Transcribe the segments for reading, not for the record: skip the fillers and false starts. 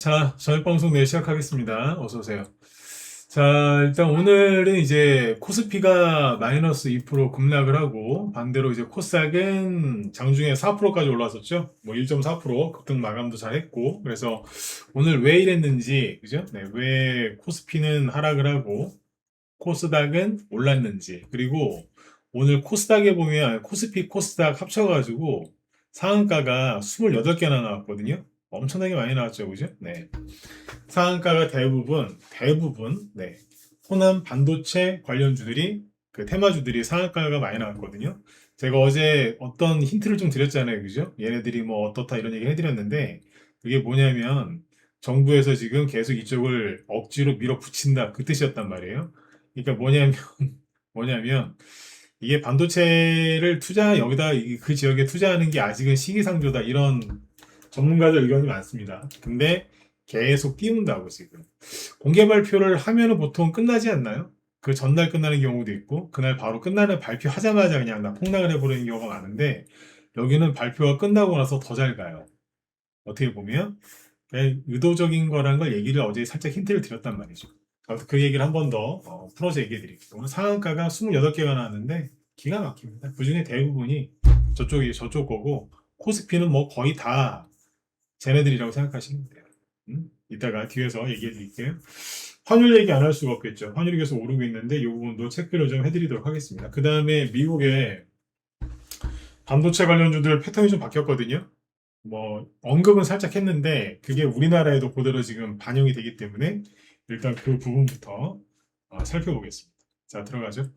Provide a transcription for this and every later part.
자, 저녁 방송 시작하겠습니다. 어서 오세요. 자, 일단 오늘은 이제 코스피가 마이너스 2% 급락을 하고 반대로 이제 코스닥은 장중에 4%까지 올랐었죠. 뭐 1.4% 급등 마감도 잘 했고 그래서 오늘 왜 이랬는지, 그죠? 네, 왜 코스피는 하락을 하고 코스닥은 올랐는지, 그리고 오늘 코스닥에 보면 코스피 코스닥 합쳐가지고 상한가가 28개나 나왔거든요. 엄청나게 많이 나왔죠, 그죠? 네. 상한가가 대부분, 네. 호남 반도체 관련주들이, 그 테마주들이 상한가가 많이 나왔거든요. 제가 어제 어떤 힌트를 좀 드렸잖아요, 그죠? 얘네들이 뭐 어떻다 이런 얘기 해드렸는데, 그게 뭐냐면, 정부에서 지금 계속 이쪽을 억지로 밀어붙인다, 그 뜻이었단 말이에요. 그러니까 뭐냐면, 이게 반도체를 여기다, 그 지역에 투자하는 게 아직은 시기상조다, 이런 전문가들 의견이 많습니다. 근데 계속 띄운다고 지금. 공개 발표를 하면은 보통 끝나지 않나요? 그 전날 끝나는 경우도 있고, 그날 바로 끝나는 발표하자마자 그냥 나 폭락을 해버리는 경우가 많은데, 여기는 발표가 끝나고 나서 더 잘 가요. 어떻게 보면, 그냥 의도적인 거라는 걸 얘기를 어제 살짝 힌트를 드렸단 말이죠. 그 얘기를 한 번 더 풀어서 얘기해 드릴게요. 오늘 상한가가 28개가 나왔는데, 기가 막힙니다. 그 중에 대부분이 저쪽 거고, 코스피는 뭐 거의 다 쟤네들이라고 생각하시면 돼요. 이따가 뒤에서 얘기해 드릴게요. 환율 얘기 안 할 수가 없겠죠. 환율이 계속 오르고 있는데 이 부분도 체크를 좀 해드리도록 하겠습니다. 그 다음에 미국의 반도체 관련주들 패턴이 좀 바뀌었거든요. 뭐 언급은 살짝 했는데 그게 우리나라에도 그대로 지금 반영이 되기 때문에 일단 그 부분부터 살펴보겠습니다. 자, 들어가죠.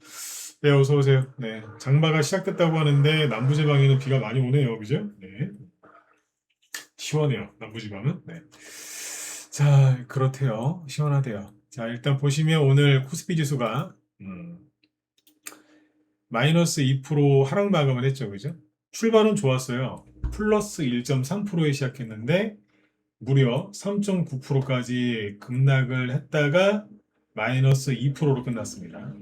네, 어서 오세요. 네, 장마가 시작됐다고 하는데 남부지방에는 비가 많이 오네요, 그죠? 네, 시원해요. 남부지방은. 네. 자, 그렇대요. 시원하대요. 자, 일단 보시면 오늘 코스피 지수가 마이너스 2% 하락 마감을 했죠. 그죠? 출발은 좋았어요. 플러스 1.3%에 시작했는데 무려 3.9%까지 급락을 했다가 마이너스 2%로 끝났습니다.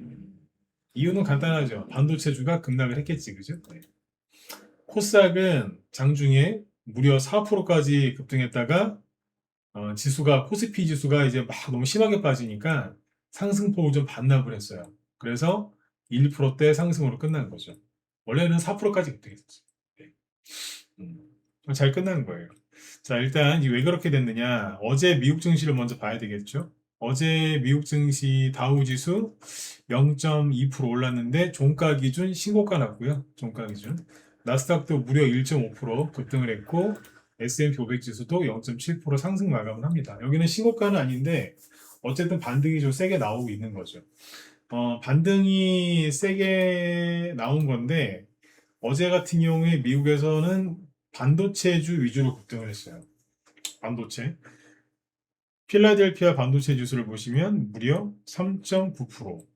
이유는 간단하죠. 반도체주가 급락을 했겠지. 그죠? 네. 코스닥은 장중에 무려 4%까지 급등했다가 코스피 지수가 이제 막 너무 심하게 빠지니까 상승폭을 좀 반납을 했어요. 그래서 1%대 상승으로 끝난 거죠. 원래는 4%까지 급등했었어요. 네. 잘 끝난 거예요. 자, 일단 왜 그렇게 됐느냐. 어제 미국 증시를 먼저 봐야 되겠죠. 어제 미국 증시 다우 지수 0.2% 올랐는데 종가 기준 신고가 났고요. 종가 기준. 나스닥도 무려 1.5% 급등을 했고 S&P 500 지수도 0.7% 상승 마감을 합니다. 여기는 신고가는 아닌데 어쨌든 반등이 좀 세게 나오고 있는 거죠. 반등이 세게 나온 건데 어제 같은 경우에 미국에서는 반도체주 위주로 급등을 했어요. 반도체. 필라델피아 반도체 지수를 보시면 무려 3.9%.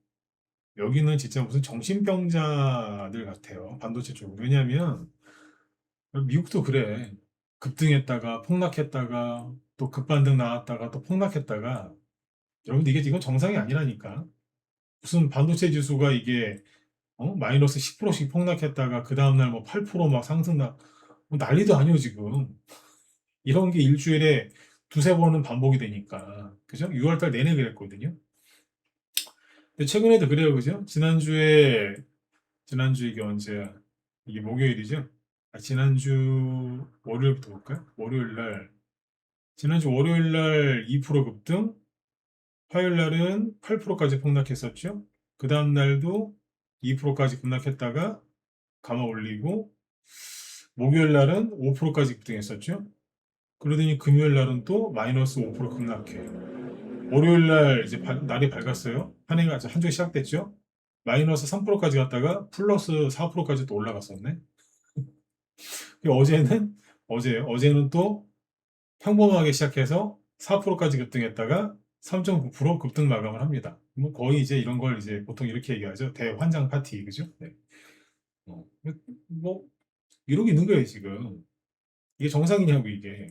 여기는 진짜 무슨 정신병자들 같아요. 반도체 쪽은. 왜냐하면 미국도 그래. 급등했다가 폭락했다가 또 급반등 나왔다가 또 폭락했다가 여러분들 이게 지금 정상이 아니라니까. 무슨 반도체 지수가 이게 마이너스 10%씩 폭락했다가 그 다음날 뭐 8%막 상승 뭐 난리도 아니요 지금. 이런 게 일주일에 두세 번은 반복이 되니까. 그죠? 6월달 내내 그랬거든요. 근데 최근에도 그래요, 그죠? 지난주 이게 언제야? 이게 목요일이죠? 지난주 월요일부터 볼까요? 지난주 월요일 날 2% 급등, 화요일 날은 8%까지 폭락했었죠? 그 다음 날도 2%까지 급락했다가 감아 올리고, 목요일 날은 5%까지 급등했었죠? 그러더니 금요일 날은 또 마이너스 5% 급락해. 월요일 날 이제 날이 밝았어요. 한 해가 한 주가 시작됐죠? 마이너스 3%까지 갔다가 플러스 4%까지 또 올라갔었네. 어제는 어제는 또 평범하게 시작해서 4%까지 급등했다가 3.9% 급등 마감을 합니다. 뭐 거의 이제 이런 걸 이제 보통 이렇게 얘기하죠. 대환장 파티, 그죠? 네. 어, 뭐 이러고 있는 거예요 지금. 이게 정상이냐고 이게.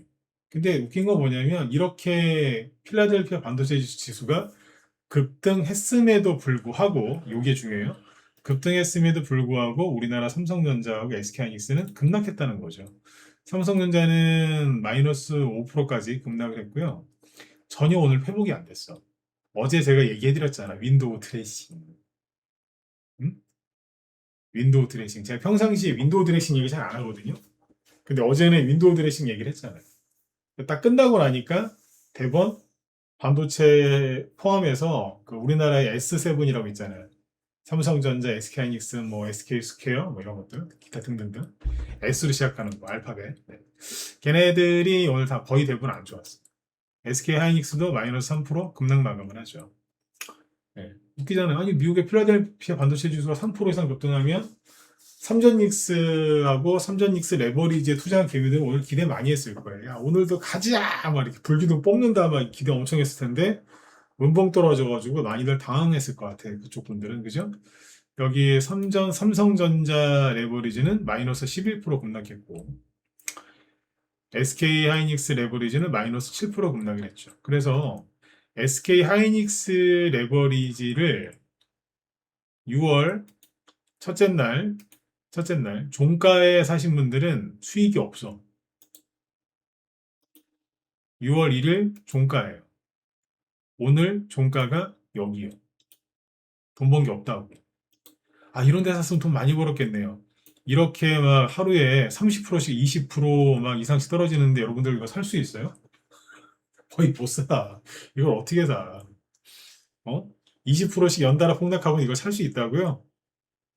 근데 웃긴 거 뭐냐면 이렇게 필라델피아 반도체 지수가 급등했음에도 불구하고 이게 중요해요. 급등했음에도 불구하고 우리나라 삼성전자하고 SK하이닉스는 급락했다는 거죠. 삼성전자는 마이너스 5%까지 급락을 했고요. 전혀 오늘 회복이 안 됐어. 어제 제가 얘기해드렸잖아. 윈도우 드레싱. 응? 윈도우 드레싱. 제가 평상시에 윈도우 드레싱 얘기 잘 안 하거든요. 근데 어제는 윈도우 드레싱 얘기를 했잖아요. 딱 끝나고 나니까 대번 반도체 포함해서 그 우리나라의 S7이라고 있잖아요. 삼성전자, SK하이닉스, 뭐 SK 스퀘어 뭐 이런 것들 기타 등등등 S로 시작하는 거 알파벳. 네. 걔네들이 오늘 다 거의 대부분 안 좋았어. SK하이닉스도 마이너스 3% 급락 마감을 하죠. 네. 웃기잖아요. 아니 미국의 필라델피아 반도체 지수가 3% 이상 급등하면 삼전닉스하고 삼전닉스 레버리지에 투자한 기업들은 오늘 기대 많이 했을 거예요. 야, 오늘도 가자! 막 이렇게 불기둥 뽑는다 막 기대 엄청 했을 텐데 문봉 떨어져가지고 많이들 당황했을 것 같아요. 그쪽 분들은. 그죠? 여기 삼성전자 레버리지는 마이너스 11% 급락했고 SK 하이닉스 레버리지는 마이너스 7% 급락을 했죠. 그래서 SK 하이닉스 레버리지를 6월 첫째 날 종가에 사신 분들은 수익이 없어. 6월 1일 종가예요. 오늘 종가가 여기요. 돈 번 게 없다고. 아, 이런 데 샀으면 돈 많이 벌었겠네요. 이렇게 막 하루에 30%씩 20%막 이상씩 떨어지는데 여러분들 이거 살 수 있어요? 거의 못 사. 이걸 어떻게 사? 어? 20%씩 연달아 폭락하고 이걸 살 수 있다고요?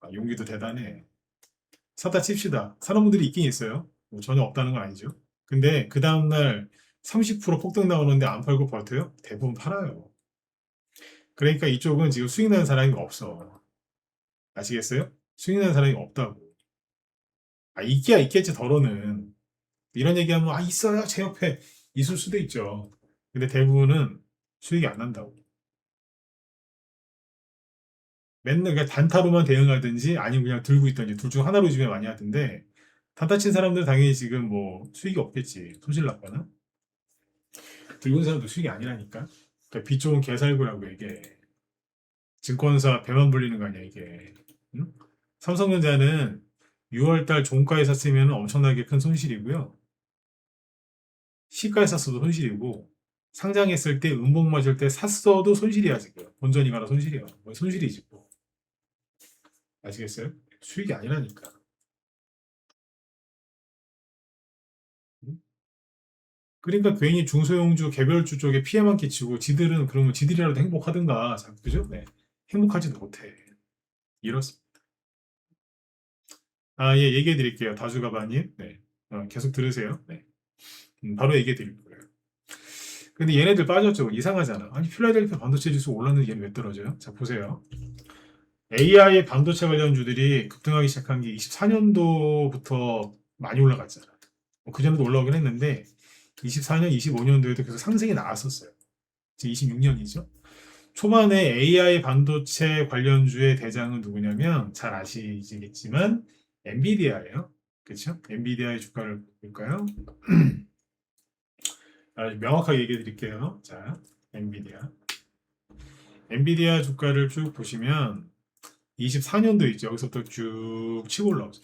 아, 용기도 대단해. 사다 칩시다. 사는 분들이 있긴 있어요. 뭐 전혀 없다는 건 아니죠. 근데 그 다음날 30% 폭등 나오는데 안 팔고 버텨요? 대부분 팔아요. 그러니까 이쪽은 지금 수익 나는 사람이 없어. 아시겠어요? 수익 나는 사람이 없다고. 아, 있기야 있겠지, 더러는. 이런 얘기하면, 아, 있어요. 제 옆에. 있을 수도 있죠. 근데 대부분은 수익이 안 난다고. 맨날 그냥 단타로만 대응하든지 아니면 그냥 들고 있든지 둘 중 하나로 요즘에 많이 하던데 단타 친 사람들 당연히 지금 뭐 수익이 없겠지. 손실 났거나. 들고 있는 사람도 수익이 아니라니까. 그러니까 빚 좋은 개살구라고 이게. 증권사 배만 불리는 거 아니야 이게. 응? 삼성전자는 6월달 종가에 샀으면 엄청나게 큰 손실이고요. 시가에 샀어도 손실이고 상장했을 때 음봉 맞을 때 샀어도 손실이야 지금. 본전이 가라 손실이야. 뭐 손실이지 뭐. 아시겠어요? 수익이 아니라니까. 응? 그러니까 괜히 중소형주 개별주 쪽에 피해만 끼치고 지들은 그러면 지들이라도 행복하든가. 그죠? 네. 행복하지도 못해. 이렇습니다. 아, 예, 얘기해 드릴게요. 다주가바님. 네. 계속 들으세요. 네. 바로 얘기해 드릴 거예요. 근데 얘네들 빠졌죠. 이상하잖아. 아니, 필라델피아 반도체 지수 올랐는데 얘는 왜 떨어져요? 자, 보세요. AI 반도체 관련주들이 급등하기 시작한 게 24년도부터 많이 올라갔잖아. 뭐 그전에도 올라오긴 했는데, 24년, 25년도에도 계속 상승이 나왔었어요. 지금 26년이죠. 초반에 AI 반도체 관련주의 대장은 누구냐면, 잘 아시겠지만, 엔비디아예요. 그렇죠? 엔비디아의 주가를 볼까요? 명확하게 얘기해 드릴게요. 자, 엔비디아. 엔비디아 주가를 쭉 보시면 24년도 있죠. 여기서부터 쭉 치고 올라오죠.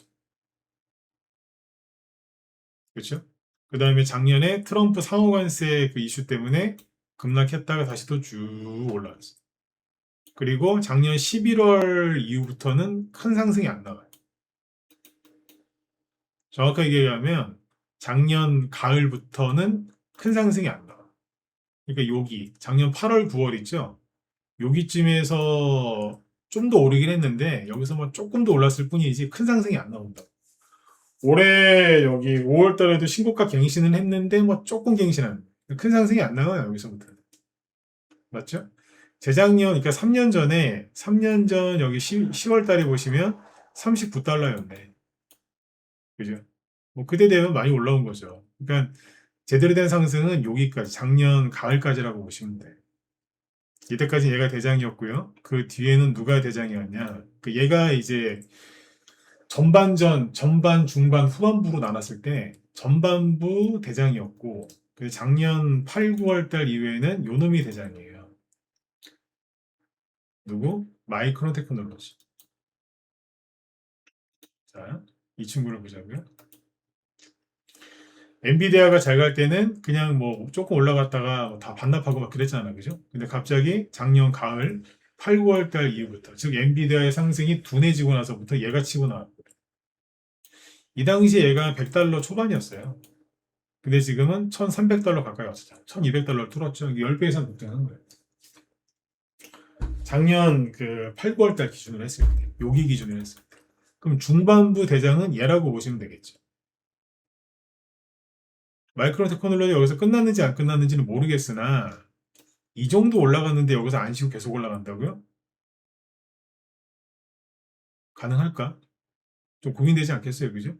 그렇죠? 그 다음에 작년에 트럼프 상호관세 그 이슈 때문에 급락했다가 다시 또 쭉 올라왔어요. 그리고 작년 11월 이후부터는 큰 상승이 안 나와요. 정확하게 얘기하면 작년 가을부터는 큰 상승이 안 나와요. 그러니까 여기 작년 8월, 9월 있죠? 여기쯤에서 좀 더 오르긴 했는데 여기서 뭐 조금 더 올랐을 뿐이지 큰 상승이 안 나온다. 올해 여기 5월 달에도 신고가 갱신은 했는데 뭐 조금 갱신한 큰 상승이 안 나와요 여기서부터. 맞죠? 재작년 그러니까 3년 전에 3년 전 여기 10월 달에 보시면 39달러였네. 그죠? 뭐 그때 되면 많이 올라온 거죠. 그러니까 제대로 된 상승은 여기까지 작년 가을까지라고 보시면 돼. 이때까지 얘가 대장이었고요. 그 뒤에는 누가 대장이었냐? 그 얘가 이제 전반, 중반, 후반부로 나눴을 때 전반부 대장이었고 그 작년 8, 9월 달 이후에는 요놈이 대장이에요. 누구? 마이크론 테크놀로지. 자, 이 친구를 보자고요. 엔비디아가 잘 갈 때는 그냥 뭐 조금 올라갔다가 다 반납하고 막 그랬잖아. 그죠? 근데 갑자기 작년 가을 8, 9월 달 이후부터, 즉 엔비디아의 상승이 둔해지고 나서부터 얘가 치고 나왔고, 이 당시 얘가 100달러 초반이었어요. 근데 지금은 1300달러 가까이 왔었잖아. 1200달러를 뚫었죠. 10배 이상 급등한 거예요. 작년 그 8, 9월 달 기준으로 했을 때, 여기 기준으로 했을 때. 그럼 중반부 대장은 얘라고 보시면 되겠죠. 마이크론 테크놀로지 여기서 끝났는지 안 끝났는지는 모르겠으나 이 정도 올라갔는데 여기서 안 쉬고 계속 올라간다고요? 가능할까? 좀 고민되지 않겠어요, 그죠?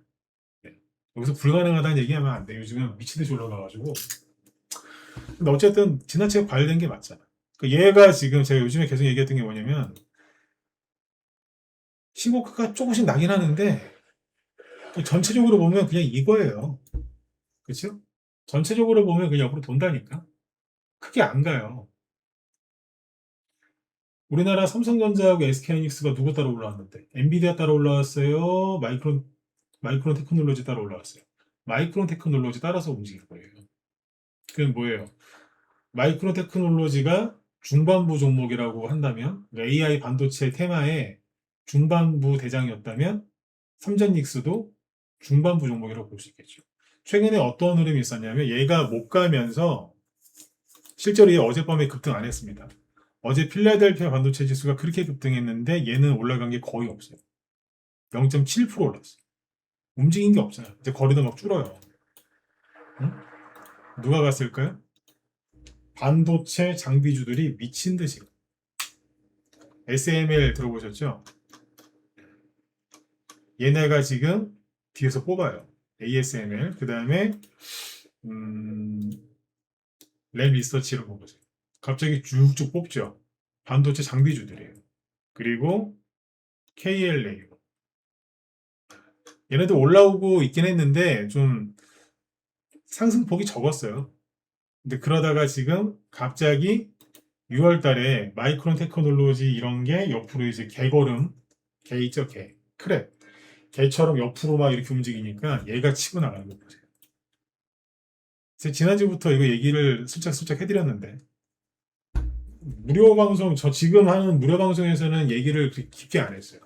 네. 여기서 불가능하다는 얘기하면 안 돼. 요즘은 미친 듯이 올라가가지고. 근데 어쨌든 지나치게 과열된 게 맞잖아. 그 얘가 지금 제가 요즘에 계속 얘기했던 게 뭐냐면 시고크가 조금씩 나긴 하는데 전체적으로 보면 그냥 이거예요. 그렇죠? 전체적으로 보면 그냥 옆으로 돈다니까. 크게 안 가요. 우리나라 삼성전자하고 SK하이닉스가 누구 따라 올라왔는데? 엔비디아 따라 올라왔어요? 마이크론 테크놀로지 따라 올라왔어요? 마이크론 테크놀로지 따라서 움직일 거예요. 그건 뭐예요? 마이크론 테크놀로지가 중반부 종목이라고 한다면, AI 반도체 테마의 중반부 대장이었다면, 삼전닉스도 중반부 종목이라고 볼 수 있겠죠. 최근에 어떤 흐름이 있었냐면, 얘가 못 가면서, 실제로 얘 어젯밤에 급등 안 했습니다. 어제 필라델피아 반도체 지수가 그렇게 급등했는데, 얘는 올라간 게 거의 없어요. 0.7% 올랐어요. 움직인 게 없어요. 이제 거리도 막 줄어요. 응? 누가 갔을까요? 반도체 장비주들이 미친 듯이. SML 들어보셨죠? 얘네가 지금 뒤에서 뽑아요. ASML. 그 다음에, 음, 램 리서치를 보보세요. 갑자기 쭉쭉 뽑죠. 반도체 장비주들이에요. 그리고 KLA. 얘네도 올라오고 있긴 했는데, 좀 상승폭이 적었어요. 근데 그러다가 지금 갑자기 6월 달에 마이크론 테크놀로지 이런 게 옆으로 이제 개걸음, 개 있죠, 개. 크랩. 개처럼 옆으로 막 이렇게 움직이니까 얘가 치고 나가는 거 보세요. 제가 지난주부터 이거 얘기를 슬쩍슬쩍 해드렸는데, 무료 방송, 저 지금 하는 무료 방송에서는 얘기를 그렇게 깊게 안 했어요.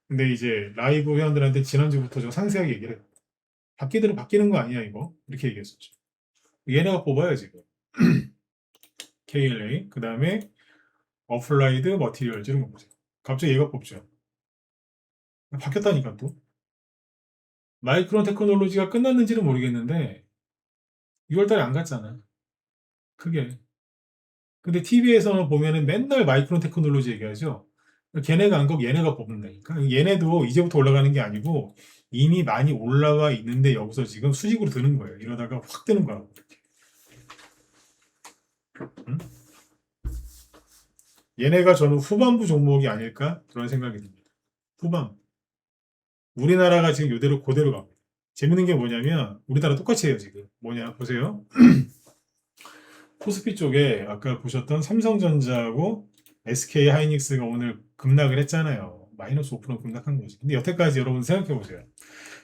근데 이제 라이브 회원들한테 지난주부터 좀 상세하게 얘기를 해요. 바뀌는 거 아니야, 이거? 이렇게 얘기했었죠. 얘네가 뽑아요, 지금. KLA. 그 다음에 어플라이드 머티리얼즈 이런 거 보세요. 갑자기 얘가 뽑죠. 바뀌었다니까 또. 마이크론 테크놀로지가 끝났는지는 모르겠는데 6월달에 안 갔잖아. 크게. 근데 TV에서는 보면은 맨날 마이크론 테크놀로지 얘기하죠. 걔네가 안 가고 얘네가 뽑는다니까. 얘네도 이제부터 올라가는 게 아니고 이미 많이 올라와 있는데 여기서 지금 수직으로 드는 거예요. 이러다가 확 뜨는 거라고. 응? 얘네가 저는 후반부 종목이 아닐까? 그런 생각이 듭니다. 후반. 우리나라가 지금 이대로 그대로 갑니다. 재밌는 게 뭐냐면 우리나라 똑같이 해요 지금. 뭐냐 보세요. 코스피 쪽에 아까 보셨던 삼성전자하고 SK 하이닉스가 오늘 급락을 했잖아요. 마이너스 5% 급락한 거지. 근데 여태까지 여러분 생각해 보세요.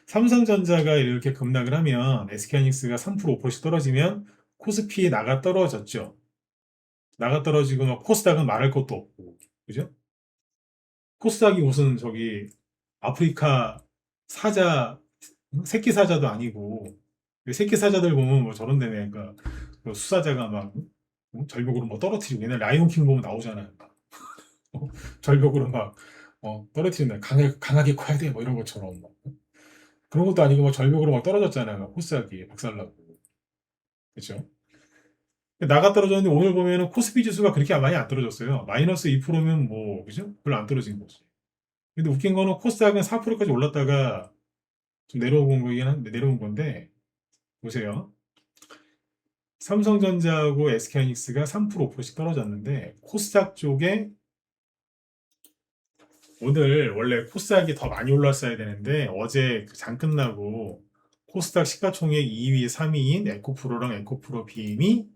삼성전자가 이렇게 급락을 하면 SK 하이닉스가 3% 5%씩 떨어지면 코스피 나가 떨어졌죠. 나가 떨어지고 막 코스닥은 말할 것도 없고. 그죠? 코스닥이 무슨 저기 아프리카 사자 새끼 사자도 아니고 새끼 사자들 보면 뭐 저런 데네 그러니까 그 수사자가 막 절벽으로 뭐 떨어뜨리고 옛날 라이온킹 보면 나오잖아요. 절벽으로 막 떨어뜨린다. 강하게 커야 돼. 뭐 이런 것처럼 막. 그런 것도 아니고 막 절벽으로 막 떨어졌잖아요. 코스닥이 박살나고. 그렇죠? 나가 떨어졌는데 오늘 보면은 코스피 지수가 그렇게 많이 안 떨어졌어요. 마이너스 2%면 뭐 그죠? 별로 안 떨어진 거지. 근데 웃긴 거는 코스닥은 4%까지 올랐다가 좀 내려온 거긴 한데 내려온 건데 보세요. 삼성전자하고 SK하이닉스가 3% 5%씩 떨어졌는데 코스닥 쪽에 오늘 원래 코스닥이 더 많이 올랐어야 되는데 어제 그장 끝나고 코스닥 시가총액 2위, 3위인 에코프로랑 에코프로 비임이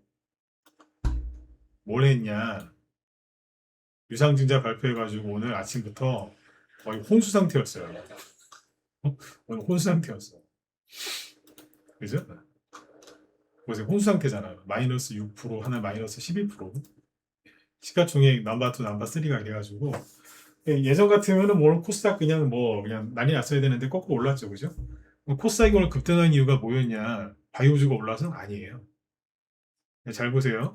뭘 했냐 유상증자 발표해가지고 오늘 아침부터 거의 혼수 상태였어요. 오늘 혼수 상태였어. 그죠? 보세요. 혼수 상태잖아요. 마이너스 6%, 하나 마이너스 11%. 시가총액 넘버 2, 넘버 3가 이래가지고 예전 같으면은 뭐 코스닥 그냥 뭐 그냥 난리 났어야 되는데 거꾸로 올랐죠, 그죠? 코스닥이 오늘 급등한 이유가 뭐였냐? 바이오주가 올라서 아니에요. 잘 보세요.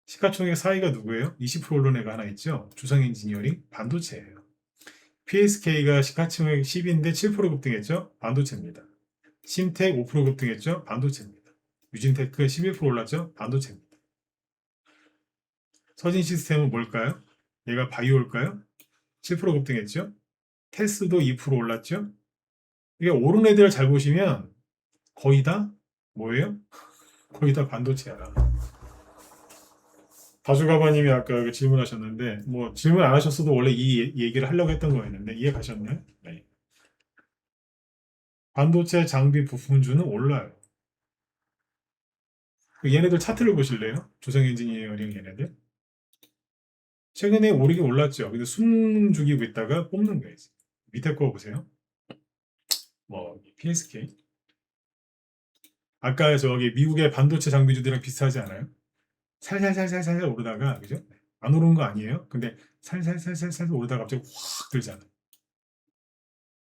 시가총액 4위가 누구예요? 20% 오른 애가 하나 있죠? 주성 엔지니어링 반도체예요. PSK가 시가총액 10인데 7% 급등했죠? 반도체입니다. 신텍 5% 급등했죠? 반도체입니다. 유진테크 11% 올랐죠? 반도체입니다. 서진 시스템은 뭘까요? 얘가 바이오일까요? 7% 급등했죠? 텔스도 2% 올랐죠? 이게 오른 애들 잘 보시면 거의 다 뭐예요? 거의 다 반도체야. 다주가바님이 아까 그 질문하셨는데 뭐 질문 안 하셨어도 원래 이 얘기를 하려고 했던 거였는데 이해 가셨나요? 네. 반도체 장비 부품주는 올라요. 얘네들 차트를 보실래요? 조성 엔지니어링 얘네들. 최근에 오르긴 올랐죠. 근데 숨 죽이고 있다가 뽑는 거예요. 밑에 거 보세요. 뭐 PSK. 아까 저기 미국의 반도체 장비주들이랑 비슷하지 않아요? 살살살살살 오르다가 그죠? 안 오르는 거 아니에요? 근데 살살살살살 오르다가 갑자기 확 들잖아.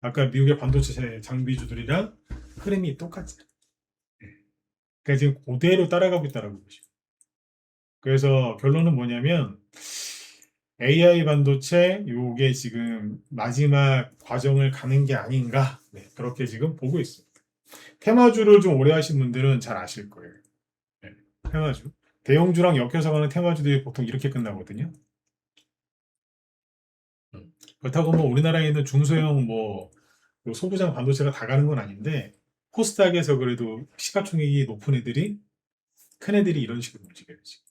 아까 미국의 반도체 장비주들이랑 흐름이 똑같지. 그러니까 지금 그대로 따라가고 있다라고 보시죠. 그래서 결론은 뭐냐면 AI 반도체 요게 지금 마지막 과정을 가는 게 아닌가 네, 그렇게 지금 보고 있습니다. 테마주를 좀 오래 하신 분들은 잘 아실 거예요. 네, 테마주. 대형주랑 엮여서 가는 테마주들이 보통 이렇게 끝나거든요. 그렇다고 뭐 우리나라에 있는 중소형 뭐 소부장 반도체가 다 가는 건 아닌데 코스닥에서 그래도 시가총액이 높은 애들이 큰 애들이 이런 식으로 움직여요. 지금.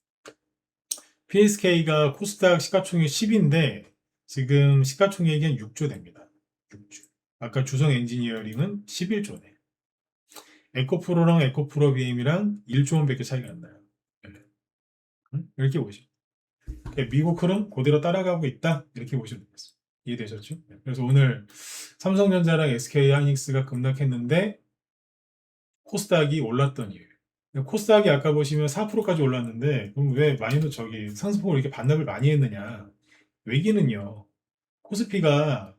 PSK가 코스닥 시가총액 10인데 지금 시가총액이 한 6조 됩니다. 6조. 아까 주성 엔지니어링은 11조네. 에코프로랑 에코프로 BM이랑 1조 원밖에 차이가 안 나요. 이렇게 보시죠. 미국 흐름 그대로 따라가고 있다. 이렇게 보시면 되겠습니다. 이해되셨죠? 그래서 오늘 삼성전자랑 SK하이닉스가 급락했는데 코스닥이 올랐던 이유예요. 코스닥이 아까 보시면 4%까지 올랐는데 그럼 왜 마이너 저기 상승폭을 이렇게 반납을 많이 했느냐? 외기는요. 코스피가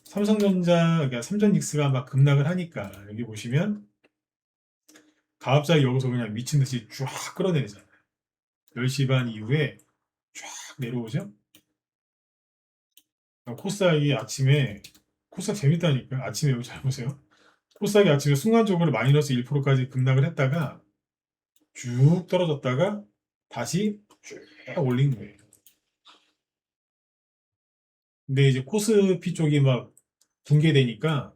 삼성전자, 그러니까 삼전닉스가 막 급락을 하니까 여기 보시면 갑자기 여기서 그냥 미친 듯이 쫙 끌어내리잖아요. 10시 반 이후에 쫙 내려오죠? 코스닥이 아침에 코스닥 재밌다니까 아침에 여기 잘 보세요. 코스닥이 아침에 순간적으로 마이너스 1%까지 급락을 했다가 쭉 떨어졌다가 다시 쭉 올린 거예요. 근데 이제 코스피 쪽이 막 붕괴되니까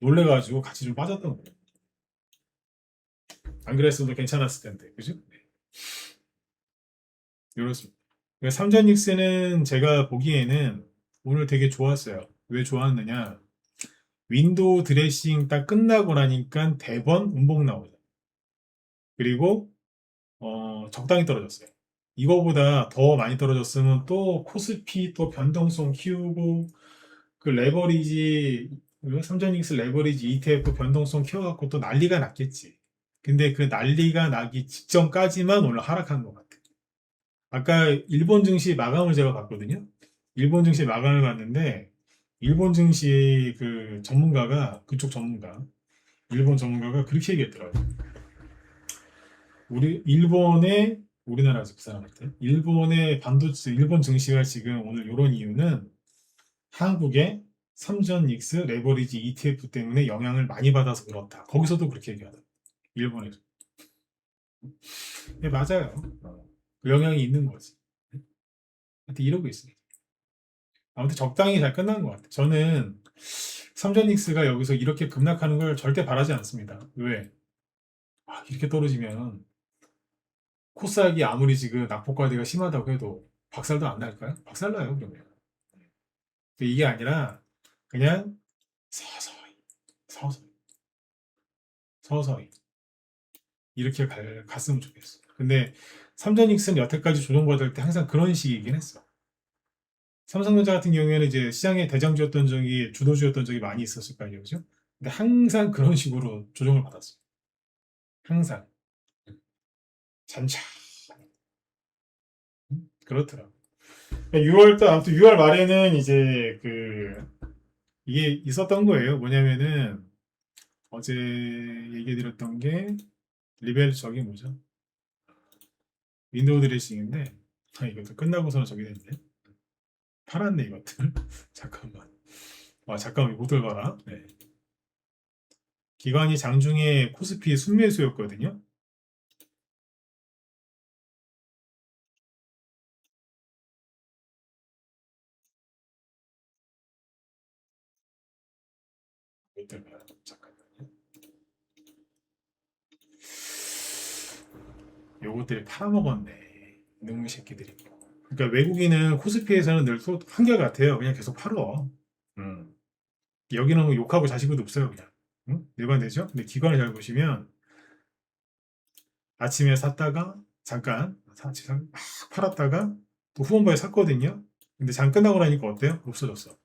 놀래가지고 같이 좀 빠졌던 거예요. 안 그랬어도 괜찮았을 텐데, 그죠? 네. 이렇습니다. 삼전닉스는 제가 보기에는 오늘 되게 좋았어요. 왜 좋았느냐? 윈도우 드레싱 딱 끝나고 나니까 대번 운봉 나오죠. 그리고 적당히 떨어졌어요. 이거보다 더 많이 떨어졌으면 또 코스피 또 변동성 키우고 그 레버리지 삼전닉스 레버리지 ETF 변동성 키워갖고 또 난리가 났겠지. 근데 그 난리가 나기 직전까지만 오늘 하락한 것 같아요. 아까 일본 증시 마감을 제가 봤거든요. 일본 증시 마감을 봤는데 일본 증시 그 전문가가 그쪽 전문가 일본 전문가가 그렇게 얘기했더라고요. 우리나라에서 그 사람한테 일본의 반도체 일본 증시가 지금 오늘 이런 이유는 한국의 삼전닉스 레버리지 ETF 때문에 영향을 많이 받아서 그렇다. 거기서도 그렇게 얘기하더라고요. 일본에서. 네, 맞아요. 그 영향이 있는 거지. 하여튼 이러고 있습니다. 아무튼 적당히 잘 끝난 것 같아요. 저는 삼전닉스가 여기서 이렇게 급락하는 걸 절대 바라지 않습니다. 왜? 이렇게 떨어지면 코스닥이 아무리 지금 낙폭과대가 심하다고 해도 박살도 안 날까요? 박살나요, 그러면. 근데 이게 아니라 그냥 서서히, 서서히, 서서히 이렇게 갔으면 좋겠어. 근데 삼전닉스는 여태까지 조정받을 때 항상 그런 식이긴 했어. 삼성전자 같은 경우에는 이제 시장의 대장주였던 적이 주도주였던 적이 많이 있었을 거 아니에요, 그죠? 근데 항상 그런 식으로 조정을 받았어요. 항상. 잔차. 그렇더라고. 6월 달, 아무튼 6월 말에는 이제 이게 있었던 거예요. 뭐냐면은, 어제 얘기해드렸던 게, 리벨 저기 뭐죠? 윈도우 드레싱인데, 이것도 끝나고서는 저기 됐네. 팔았네, 이것들. 잠깐만. 잠깐만, 이것들 봐라. 네. 기관이 장중에 코스피 순매수였거든요. 이것들 봐라. 잠깐만요. 요것들이 팔아먹었네. 이놈의 새끼들이. 그러니까 외국인은 코스피에서는 늘 한결같아요. 그냥 계속 팔어. 음. 여기는 뭐 욕하고 자시고도 없어요. 그냥. 응? 일반되죠? 근데 기관을 잘 보시면 아침에 샀다가 잠깐 막 팔았다가 또 후원부에 샀거든요. 근데 장 끝나고 나니까 어때요? 없어졌어.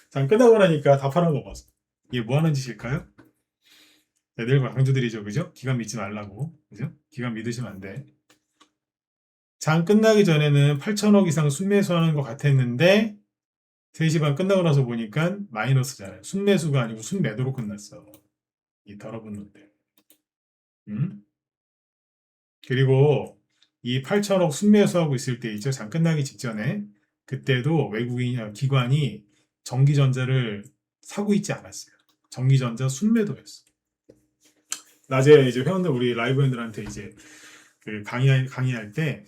장 끝나고 나니까 다 팔아먹었어. 이게 뭐 하는 짓일까요? 늘 강조드리죠. 그죠? 기관 믿지 말라고. 그죠? 기관 믿으시면 안 돼. 장 끝나기 전에는 8천억 이상 순매수하는 것 같았는데 3시 반 끝나고 나서 보니까 마이너스잖아요. 순매수가 아니고 순매도로 끝났어. 이 더러운 놈들. 음? 그리고 이 8천억 순매수하고 있을 때 있죠. 장 끝나기 직전에 그때도 외국인 기관이 전기전자를 사고 있지 않았어요. 전기전자 순매도였어. 낮에 이제 회원들 우리 라이브원들한테 이제 강의할 때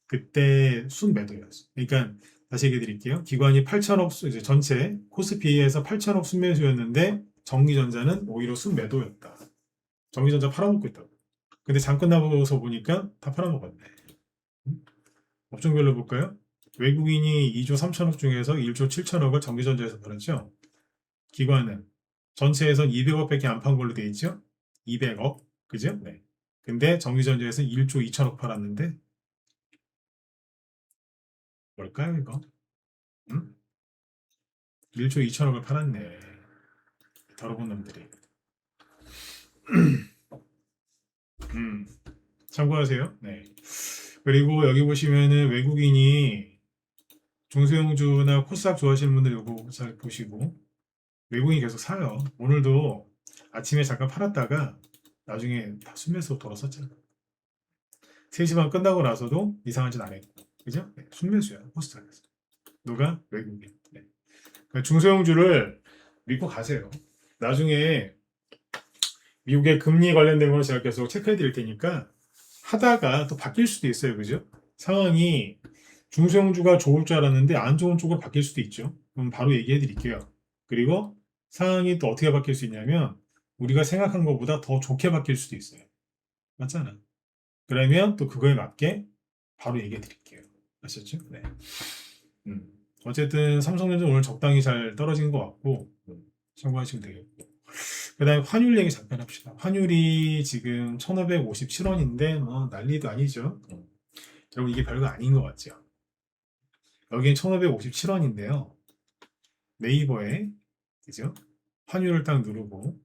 그때 순매도였어. 그러니까 다시 얘기해 드릴게요. 기관이 8천억 이제 전체 코스피에서 8천억 순매수였는데 전기전자는 오히려 순매도였다. 전기전자 팔아먹고 있다고. 근데 장 끝나고서 보니까 다 팔아먹었네. 업종별로 볼까요? 외국인이 2조 3천억 중에서 1조 7천억을 전기전자에서 팔았죠. 기관은 전체에선 200억밖에 안 판 걸로 돼 있죠. 200억, 그죠? 네. 근데 전기전자에서 1조 2천억 팔았는데 뭘까요 이거? 응? 1조 2천억을 팔았네. 더러운 놈들이. 참고하세요. 네. 그리고 여기 보시면은 외국인이 중소형주나 코스닥 좋아하시는 분들 이거 잘 보시고 외국인이 계속 사요. 오늘도 아침에 잠깐 팔았다가 나중에 다 순매수 돌아섰잖아. 3시 반 끝나고 나서도 이상한 짓 안 했고. 그죠? 네, 순매수야. 코스닥에서. 누가? 외국인. 네. 그러니까 중소형주를 믿고 가세요. 나중에 미국의 금리 관련된 거는 제가 계속 체크해 드릴 테니까 하다가 또 바뀔 수도 있어요. 그죠? 상황이 중소형주가 좋을 줄 알았는데 안 좋은 쪽으로 바뀔 수도 있죠. 그럼 바로 얘기해 드릴게요. 그리고 상황이 또 어떻게 바뀔 수 있냐면 우리가 생각한 것보다 더 좋게 바뀔 수도 있어요. 맞잖아. 그러면 또 그거에 맞게 바로 얘기해 드릴게요. 아셨죠? 네. 어쨌든 삼성전자 오늘 적당히 잘 떨어진 것 같고 참고하시면 되겠고. 그 다음에 환율 얘기 잠깐 합시다. 환율이 지금 1557원인데 뭐 난리도 아니죠. 여러분 이게 별거 아닌 것 같죠? 여기는 1557원인데요. 네이버에 그죠? 환율을 딱 누르고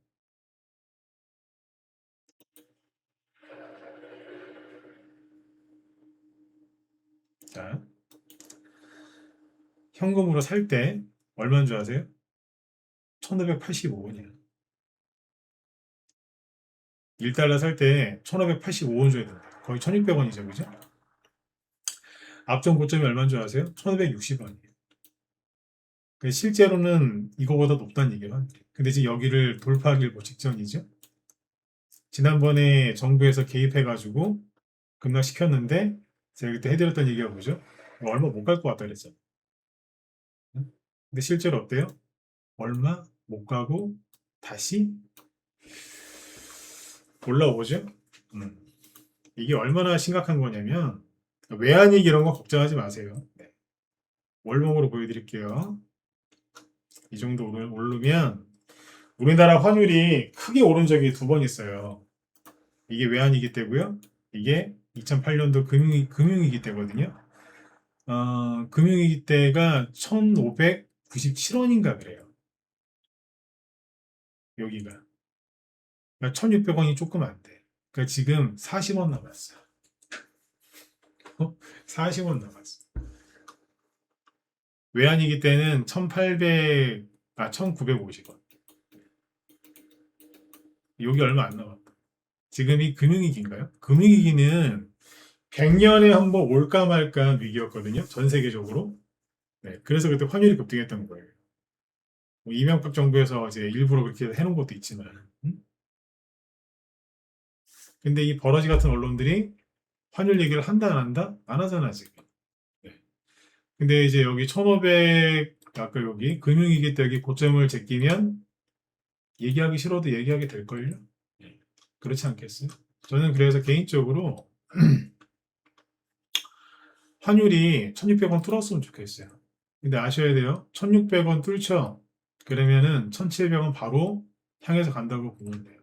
자 현금으로 살 때 얼마인 줄 아세요? 1585원이야. 1달러 살 때 1585원 줘야 된다. 거의 1600원이죠. 그죠? 앞전 고점이 얼마인 줄 아세요? 1560원이에요. 실제로는 이거보다 높다는 얘기예요. 근데 지금 여기를 돌파하기 뭐 직전이죠. 지난번에 정부에서 개입해가지고 급락시켰는데 제가 그때 해드렸던 얘기가 뭐죠? 얼마 못 갈 것 같다 그랬죠. 근데 실제로 어때요? 얼마 못 가고 다시 올라오죠? 이게 얼마나 심각한 거냐면 외환위기 이런 거 걱정하지 마세요. 네. 월봉으로 보여드릴게요. 이 정도 오르면 우리나라 환율이 크게 오른 적이 2번 있어요. 이게 외환위기 때고요. 이게 2008년도 금융위기 때거든요. 금융위기 때가 1597원인가 그래요. 여기가. 그러니까 1600원이 조금 안 돼. 그러니까 지금 40원 남았어. 40원 남았어. 외환위기 때는 1950원. 여기 얼마 안 남았다. 지금이 금융위기인가요? 금융위기는 100년에 한 번 올까 말까 위기였거든요. 전 세계적으로. 네, 그래서 그때 환율이 급등했던 거예요. 뭐 이명박 정부에서 이제 일부러 그렇게 해놓은 것도 있지만. 근데 이 버러지 같은 언론들이 환율 얘기를 한다 안 한다? 안 하잖아 지금. 네. 근데 이제 여기 1500 아까 여기 금융위기 때 여기 고점을 제끼면 얘기하기 싫어도 얘기하게 될걸요? 네. 그렇지 않겠어요? 저는 그래서 개인적으로 환율이 1600원 뚫었으면 좋겠어요. 근데 아셔야 돼요. 1600원 뚫죠? 그러면은 1700원 바로 향해서 간다고 보면 돼요.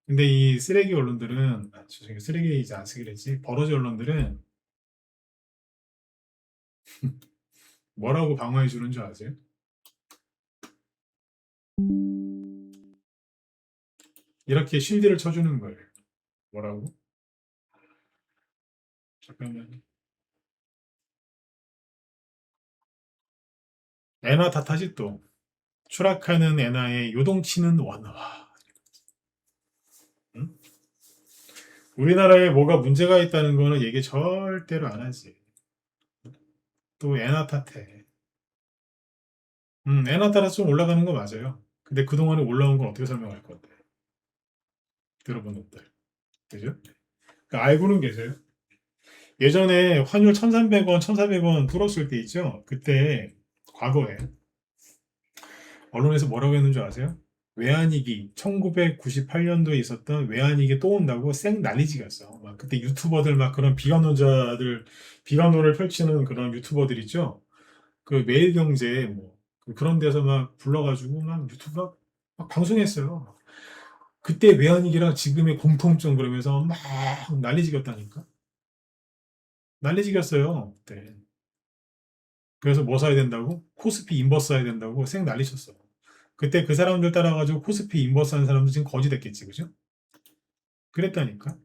근데 이 쓰레기 언론들은, 죄송해요. 쓰레기 이제 안 쓰기로 했지. 버러지 언론들은 뭐라고 방어해 주는 줄 아세요? 이렇게 실드를 쳐주는 거예요. 뭐라고? 잠깐만요. 엔화 탓하지 또. 추락하는 엔화에 요동치는 원화. 응? 우리나라에 뭐가 문제가 있다는 거는 얘기 절대로 안 하지. 또 엔화 탓해. 엔화 따라서 좀 올라가는 거 맞아요. 근데 그동안에 올라온 건 어떻게 설명할 건데? 들어본 놈들. 그죠? 그러니까 알고는 계세요. 예전에 환율 1300원, 1400원 뚫었을 때 있죠? 그때 과거에 언론에서 뭐라고 했는 줄 아세요? 외환위기 1998년도에 있었던 외환위기 또 온다고 쌩 난리지겼어. 막 그때 유튜버들 막 그런 비관론자들 비관론을 펼치는 그런 유튜버들 있죠. 그 매일경제 뭐 그런 데서 막 불러가지고 막 유튜브 막 방송했어요. 그때 외환위기랑 지금의 공통점 그러면서 막 난리지겼다니까. 난리지겼어요. 그때. 그래서 뭐 사야 된다고? 코스피 인버스 사야 된다고 쌩 난리쳤어. 그때 그 사람들 따라가지고 코스피 인버스 하는 사람들 지금 거지 됐겠지, 그죠? 그랬다니까.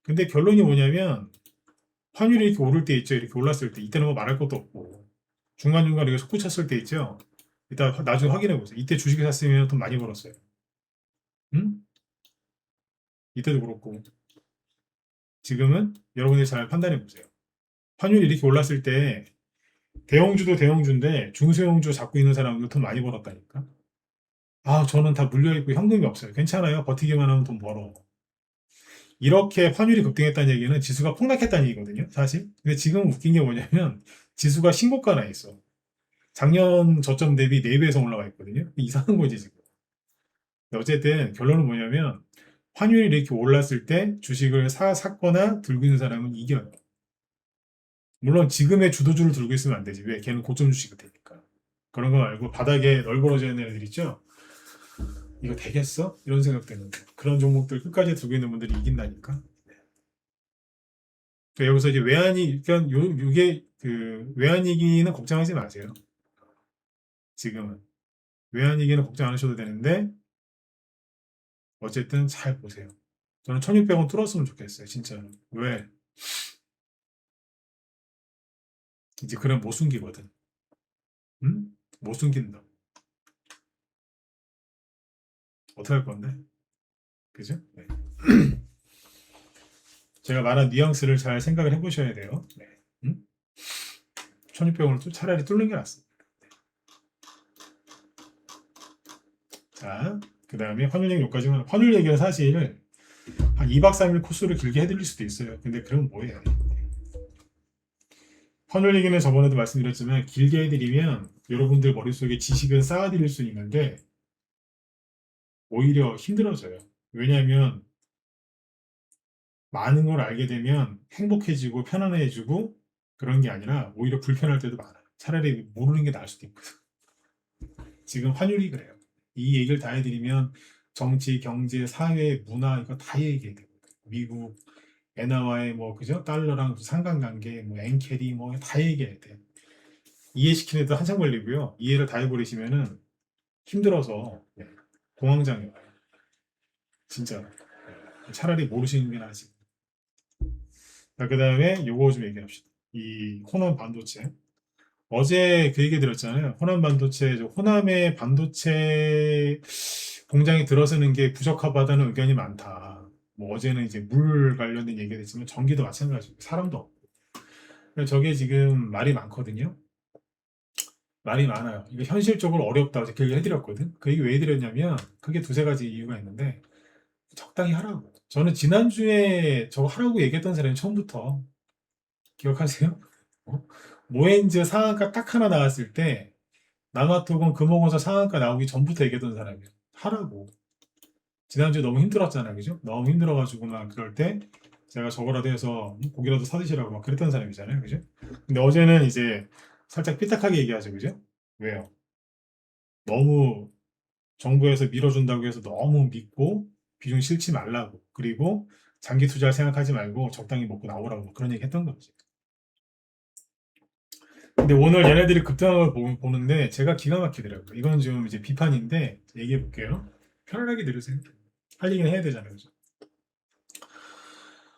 근데 결론이 뭐냐면 환율이 이렇게 오를 때 있죠. 이렇게 올랐을 때 이때는 뭐 말할 것도 없고 중간중간 이렇게 솟구쳤을 때 있죠. 이따 나중에 확인해 보세요. 이때 주식을 샀으면 돈 많이 벌었어요. 응? 이때도 그렇고 지금은 여러분이 잘 판단해 보세요. 환율이 이렇게 올랐을 때 대형주도 대형주인데 중소형주 잡고 있는 사람들 돈 많이 벌었다니까. 아, 저는 다 물려있고 현금이 없어요. 괜찮아요. 버티기만 하면 돈 벌어. 이렇게 환율이 급등했다는 얘기는 지수가 폭락했다는 얘기거든요, 사실. 근데 지금 웃긴 게 뭐냐면 지수가 신고가 나 있어. 작년 저점 대비 4배 이상 올라가 있거든요. 이상한 거지, 지금. 어쨌든 결론은 뭐냐면 환율이 이렇게 올랐을 때 주식을 샀거나 들고 있는 사람은 이겨요. 물론 지금의 주도주를 들고 있으면 안 되지. 왜? 걔는 고점 주식이 되니까. 그런 거 말고 바닥에 널브러져 있는 애들 있죠? 이거 되겠어? 이런 생각 드는데. 그런 종목들 끝까지 들고 있는 분들이 이긴다니까. 그러니까 여기서 이제 외환이, 그러니까 요게 그 외환위기는 걱정하지 마세요. 지금은. 외환위기는 걱정 안 하셔도 되는데, 어쨌든 잘 보세요. 저는 1600원 뚫었으면 좋겠어요, 진짜로. 왜? 이제 그럼 못 숨기거든. 응? 못 숨긴다. 어떻게 할 건데? 그죠? 네. 제가 말한 뉘앙스를 잘 생각을 해보셔야 돼요. 네. 응? 1600원을 차라리 뚫는 게 낫습니다. 자, 그 다음에 환율 얘기 여기까지만. 환율 얘기는 사실 한 2박 3일 코스를 길게 해드릴 수도 있어요. 근데 그럼 뭐예요? 환율 얘기는 저번에도 말씀드렸지만 길게 해드리면 여러분들 머릿속에 지식은 쌓아드릴 수 있는데 오히려 힘들어져요. 왜냐하면 많은 걸 알게 되면 행복해지고 편안해지고 그런 게 아니라 오히려 불편할 때도 많아요. 차라리 모르는 게 나을 수도 있거든. 지금 환율이 그래요. 이 얘기를 다 해드리면 정치, 경제, 사회, 문화 이거 다 얘기해야 되거든. 미국, 엔화와의 뭐 그죠? 달러랑 상관관계, 뭐 엔캐리 뭐 다 얘기해야 돼. 이해시키는데도 한참 걸리고요. 이해를 다 해버리시면은 힘들어서 공황장애 와요. 진짜. 차라리 모르시는 게 나으지. 자, 그 다음에 요거 좀 얘기합시다. 이 호남 반도체. 어제 그 얘기 드렸잖아요. 호남 반도체, 호남의 반도체 공장이 들어서는 게 부적합하다는 의견이 많다. 뭐 어제는 이제 물 관련된 얘기가 됐지만 전기도 마찬가지고 사람도 없고. 그래서 저게 지금 말이 많거든요. 말이 많아요. 이게 현실적으로 어렵다. 어제 그 얘기 해드렸거든. 그 얘기 왜 해드렸냐면 그게 두세 가지 이유가 있는데 적당히 하라고. 저는 지난주에 저거 하라고 얘기했던 사람이 처음부터 기억하세요? 어? 모엔즈 상한가 딱 하나 나왔을 때 남아토건 금호건설 상한가 나오기 전부터 얘기했던 사람이에요. 하라고. 지난주에 너무 힘들었잖아요. 그죠? 너무 힘들어가지고 막 그럴 때 제가 저거라도 해서 고기라도 사드시라고 막 그랬던 사람이잖아요. 그죠? 근데 어제는 이제 살짝 삐딱하게 얘기하죠. 그죠? 왜요? 너무 정부에서 밀어준다고 해서 너무 믿고 비중 싫지 말라고. 그리고 장기 투자를 생각하지 말고 적당히 먹고 나오라고 그런 얘기 했던 거지. 근데 오늘 얘네들이 급등한 걸 보는데 제가 기가 막히더라고요. 이건 좀 이제 비판인데 얘기해 볼게요. 편안하게 들으세요. 할 얘기는 해야 되잖아요. 그죠?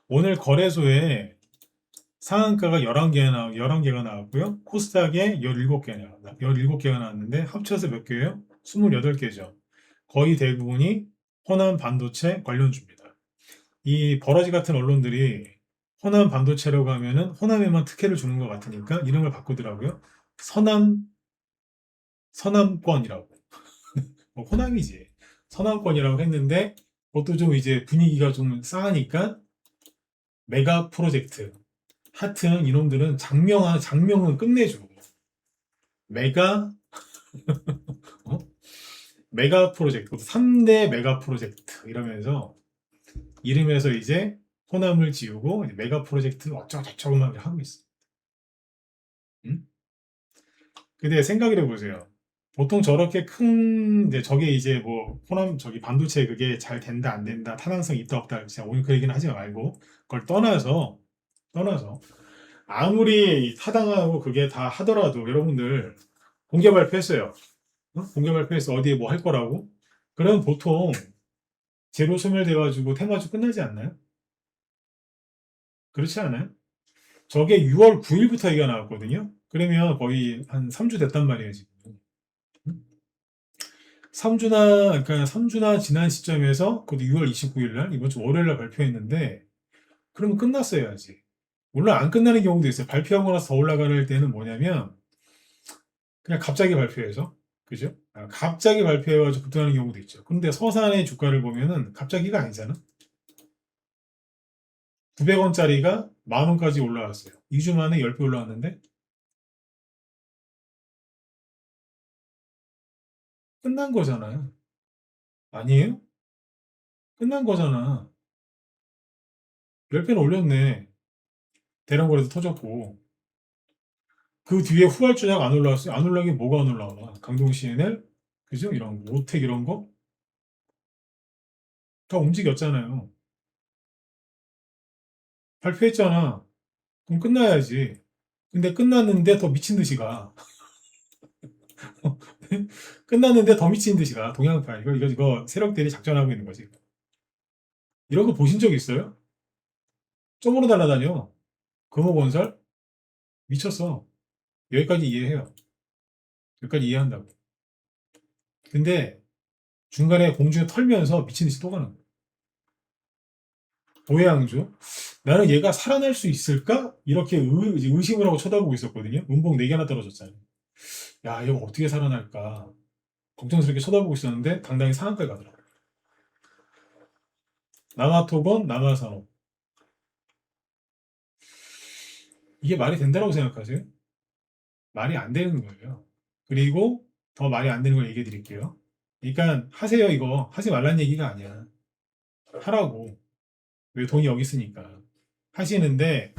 오늘 거래소에 상한가가 11개가 나왔고요. 코스닥에 17개가 나왔는데 합쳐서 몇 개예요? 28개죠. 거의 대부분이 호남 반도체 관련주입니다. 이 버러지 같은 언론들이 호남 반도체라고 하면은 호남에만 특혜를 주는 것 같으니까 이름을 바꾸더라고요. 서남, 서남권이라고. 뭐 호남이지. 서남권이라고 했는데 그것도 좀 이제 분위기가 좀 싸하니까 메가 프로젝트. 하여튼 이놈들은 장명은 끝내줘. 메가, 어? 메가 프로젝트. 3대 메가 프로젝트. 이러면서 이름에서 이제 호남을 지우고 메가 프로젝트 어쩌고저쩌고 막 하고 있어. 응? 근데 생각을 해보세요. 보통 저렇게 큰, 이제 저게 이제 뭐, 호남, 저기 반도체 그게 잘 된다, 안 된다, 타당성 있다, 없다, 진짜 오늘 그 얘기는 하지 말고, 그걸 떠나서, 아무리 타당하고 그게 다 하더라도 여러분들 공개 발표했어요. 어? 공개 발표해서 어디에 뭐 할 거라고? 그럼 보통 재료 소멸돼가지고 테마주 끝나지 않나요? 그렇지 않아요? 저게 6월 9일부터 얘기가 나왔거든요. 그러면 거의 한 3주 됐단 말이에요, 지금. 3주나, 그러니까 3주나 지난 시점에서, 그것도 6월 29일 날, 이번 주 월요일 날 발표했는데, 그러면 끝났어야지. 물론 안 끝나는 경우도 있어요. 발표하고 나서 더 올라가는 때는 뭐냐면, 그냥 갑자기 발표해서, 그죠? 갑자기 발표해가지고 급등하는 경우도 있죠. 근데 서산의 주가를 보면은 갑자기가 아니잖아. 900원짜리가 10,000원까지 올라왔어요. 2주 만에 10배 올라왔는데, 끝난 거잖아요. 아니에요? 끝난 거잖아. 10배는 올렸네. 대량거래도 터졌고. 그 뒤에 후발주자가 안 올라왔어요. 안 올라긴 뭐가 안 올라와? 강동 CNL, 그죠? 이런 거, 오텍 이런 거 다 움직였잖아요. 발표했잖아. 그럼 끝나야지. 근데 끝났는데 더 미친 듯이 가. 끝났는데 더 미친 듯이 가. 동양파. 이거 세력들이 작전하고 있는 거지. 이런 거 보신 적 있어요? 점으로 날아다녀. 금호건설? 미쳤어. 여기까지 이해해요. 여기까지 이해한다고. 근데 중간에 공중에 털면서 미친 듯이 또 가는 거야. 고해양주. 나는 얘가 살아날 수 있을까? 이렇게 의심을 하고 쳐다보고 있었거든요. 음봉 4개나 떨어졌잖아요. 야, 이거 어떻게 살아날까? 걱정스럽게 쳐다보고 있었는데 당당히 상한가에 가더라고요. 남아토건, 남아산업. 이게 말이 된다고 생각하세요? 말이 안 되는 거예요. 그리고 더 말이 안 되는 걸 얘기해 드릴게요. 그러니까 하세요 이거. 하지 말라는 얘기가 아니야. 하라고. 왜 돈이 여기 있으니까. 하시는데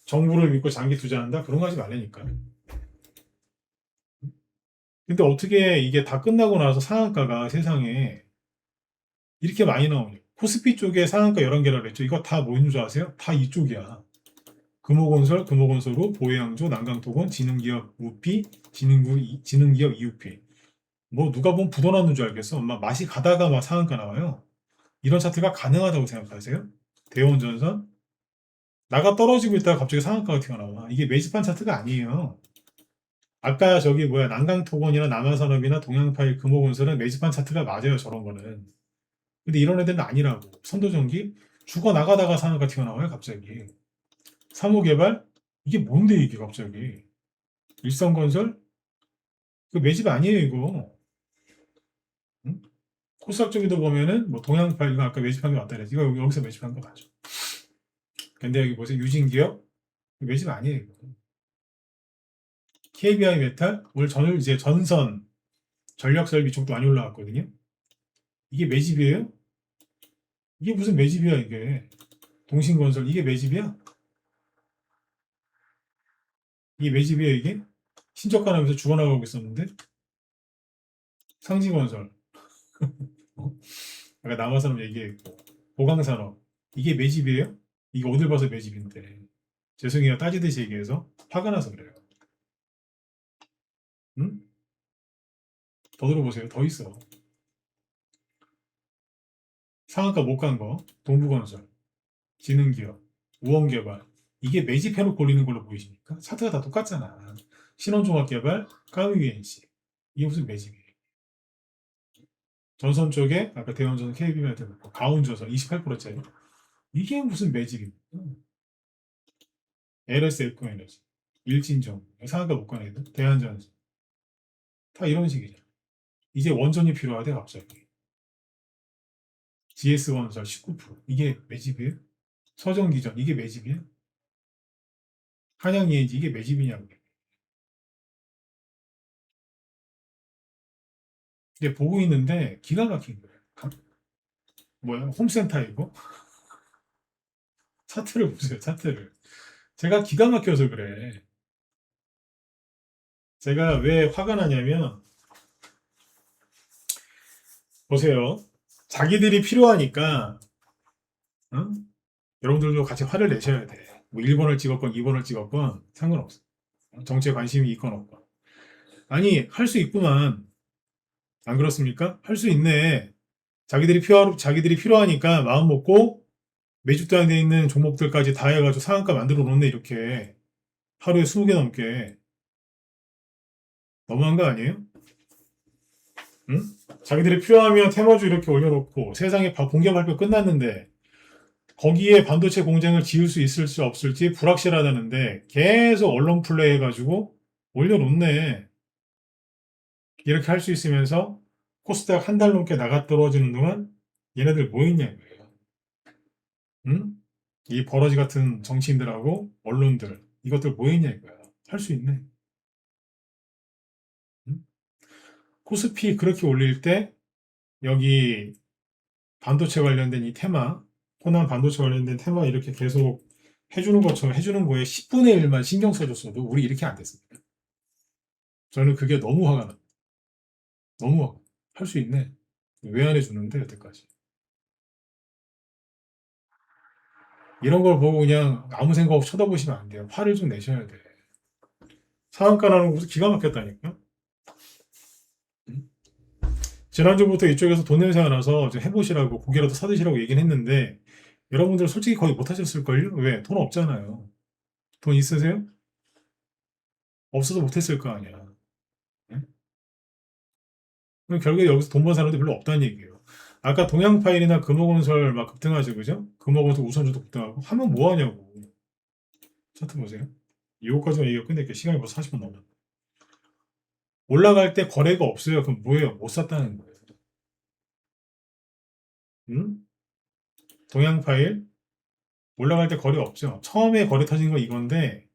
정부를 믿고 장기 투자한다? 그런 거 하지 말라니까. 근데 어떻게 이게 다 끝나고 나서 상한가가 세상에 이렇게 많이 나오냐. 코스피 쪽에 상한가 11개라고 그랬죠. 이거 다 뭐인 줄 아세요? 다 이쪽이야. 금호건설, 금호건설후, 보혜양조, 난강토건, 지능기업 우피, 지능기업 이우피. 뭐 누가 보면 부도났는 줄 알겠어. 막 맛이 가다가 막 상한가 나와요. 이런 차트가 가능하다고 생각하세요? 대원전선? 나가 떨어지고 있다가 갑자기 상한가가 튀어나와. 이게 매집한 차트가 아니에요. 아까 저기 뭐야 난강토건이나 남한산업이나 동양파일 금호건설은 매집한 차트가 맞아요. 저런 거는. 근데 이런 애들은 아니라고. 선도전기 죽어 나가다가 상한가 튀어나와요. 갑자기. 삼호개발 이게 뭔데 이게 갑자기. 일성건설 그 매집 아니에요 이거. 응? 코스닥 쪽에도 보면은 뭐 동양파일 이거 아까 매집한 게 맞다 그랬지. 이거 여기서 매집한 거 맞아. 근데 여기 보세요. 유진기업 매집 아니에요 이거. KBI 메탈 오늘 전일 이제 전선 전력설비 쪽도 많이 올라왔거든요. 이게 매집이에요? 이게 무슨 매집이야 이게. 동신건설 이게 매집이야? 이게 매집이에요 이게? 신저가하면서 죽어나가고 있었는데 상지건설 아까 남아산업 얘기했고 보강산업 이게 매집이에요? 이게 어딜 봐서 매집인데 죄송해요 따지듯이 얘기해서 화가 나서 그래요. 응? 더 들어보세요. 더 있어. 상한가 못 간 거 동부건설 지능기업 우원개발 이게 매집해놓고 올리는 걸로 보이십니까? 차트가 다 똑같잖아. 신원종합개발 까미유엔씨 이게 무슨 매집이에요? 전선 쪽에 아까 대원전선 KB만 대놓고 가온전선 28%짜리 이게 무슨 매집입니까? LS 에코에너지 일진정 상한가 못 가는 애들 대한전선 다 이런 식이잖아. 이제 원전이 필요하대 갑자기. GS건설 19% 이게 매집이에요? 서정기전 이게 매집이에요? 한양ENG 이게 매집이냐고. 이제 보고 있는데 기가 막힌 거예요. 뭐야 홈센터 이거? 차트를 보세요 차트를. 제가 기가 막혀서 그래. 제가 왜 화가 나냐면 보세요. 자기들이 필요하니까 어? 여러분들도 같이 화를 내셔야 돼. 뭐 1번을 찍었건 2번을 찍었건 상관없어. 정치에 관심이 있건 없건. 아니 할 수 있구만. 안 그렇습니까? 할 수 있네. 자기들이 필요하니까 마음 먹고 매집단에 있는 종목들까지 다 해가지고 상한가 만들어 놓네 이렇게. 하루에 20개 넘게. 너무한 거 아니에요? 응? 자기들이 필요하면 테마주 이렇게 올려놓고 세상에 공개 발표 끝났는데 거기에 반도체 공장을 지을 수 있을지 없을지 불확실하다는데 계속 언론 플레이 해가지고 올려놓네. 이렇게 할 수 있으면서 코스닥 한 달 넘게 나가 떨어지는 동안 얘네들 뭐 했냐고요. 응? 이 버러지 같은 정치인들하고 언론들 이것들 뭐 했냐고요. 할 수 있네. 응? 코스피 그렇게 올릴 때 여기 반도체 관련된 이 테마, 호남 반도체 관련된 테마 이렇게 계속 해주는 것처럼 해주는 거에 10분의 1만 신경 써줬어도 우리 이렇게 안 됐습니다. 저는 그게 너무 화가 나. 너무 할 수 있네. 왜 안 해주는데 여태까지. 이런 걸 보고 그냥 아무 생각 없이 쳐다보시면 안 돼요. 화를 좀 내셔야 돼. 상한가라는 곳은 기가 막혔다니까. 응? 지난주부터 이쪽에서 돈 냄새가 나서 좀 해보시라고 고기라도 사드시라고 얘기는 했는데 여러분들 솔직히 거의 못하셨을걸요? 왜? 돈 없잖아요. 돈 있으세요? 없어서 못했을 거 아니야. 응? 그럼 결국에 여기서 돈 번 사람도 별로 없다는 얘기예요. 아까 동양파일이나 금호건설 막 급등하죠, 그죠? 금호건설 우선주도 급등하고 하면 뭐 하냐고. 차트 보세요. 이거까지만 얘기가 끝낼게요. 시간이 벌써 40분 넘었네. 올라갈 때 거래가 없어요. 그럼 뭐예요? 못 샀다는 거예요. 응? 동양파일 올라갈 때 거래 없죠. 처음에 거래 터진 건 이건데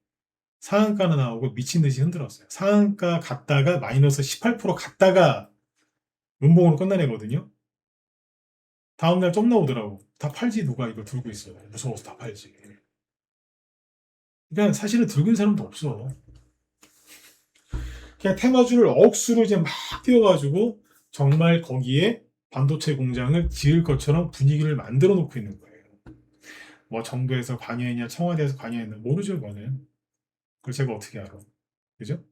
상한가는 나오고 미친 듯이 흔들었어요. 상한가 갔다가 마이너스 18% 갔다가 음봉으로 끝나내거든요. 다음날 좀 나오더라고. 다 팔지 누가 이거 들고 있어요. 무서워서 다 팔지. 그러니까 사실은 들고 있는 사람도 없어. 그냥 테마주를 억수로 이제 막 띄워가지고 정말 거기에 반도체 공장을 지을 것처럼 분위기를 만들어 놓고 있는 거예요. 뭐 정부에서 관여했냐, 청와대에서 관여했냐 모르죠, 그거는. 그걸 제가 어떻게 알아? 그죠?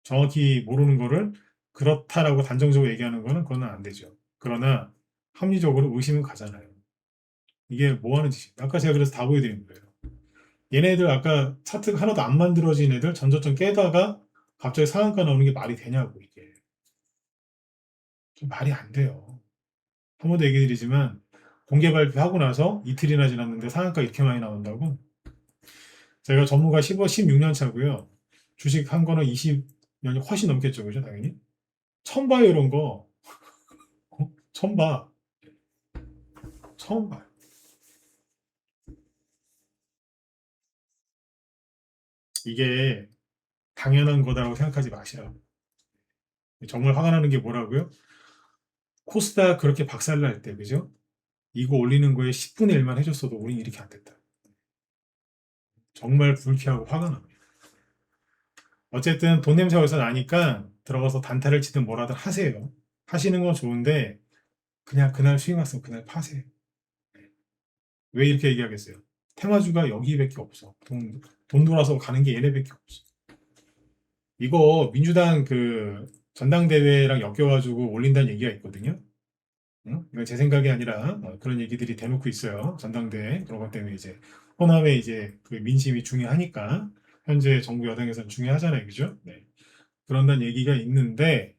정확히 모르는 거를 그렇다라고 단정적으로 얘기하는 거는 그건 안 되죠. 그러나 합리적으로 의심은 가잖아요. 이게 뭐 하는 짓이야? 아까 제가 그래서 다 보여드린 거예요. 얘네들 아까 차트가 하나도 안 만들어진 애들 전저점 깨다가 갑자기 상한가 나오는 게 말이 되냐고, 이게. 좀 말이 안 돼요. 한 번 더 얘기 드리지만 공개 발표하고 나서 이틀이나 지났는데 상한가 이렇게 많이 나온다고? 제가 전무가 16년 차고요. 주식 한 거는 20년이 훨씬 넘겠죠. 그죠? 당연히. 처음 봐요, 이런 거. 처음 봐. 처음 봐요. 이게 당연한 거다라고 생각하지 마시라고. 정말 화가 나는 게 뭐라고요? 코스닥 그렇게 박살날 때, 그죠? 이거 올리는 거에 10분의 1만 해줬어도 우린 이렇게 안 됐다. 정말 불쾌하고 화가 납니다. 어쨌든 돈 냄새가 어디서 나니까 들어가서 단타를 치든 뭐라든 하세요. 하시는 건 좋은데 그냥 그날 수익 났으면 그날 파세요. 왜 이렇게 얘기하겠어요? 테마주가 여기밖에 없어. 돈 돌아서 가는 게 얘네밖에 없어. 이거 민주당 그 전당대회랑 엮여가지고 올린다는 얘기가 있거든요. 응? 이건 제 생각이 아니라 그런 얘기들이 대놓고 있어요. 전당대회 그런 것 때문에 이제 호남의 이제 그 민심이 중요하니까 현재 정부 여당에서는 중요하잖아요, 그죠? 네. 그런다는 얘기가 있는데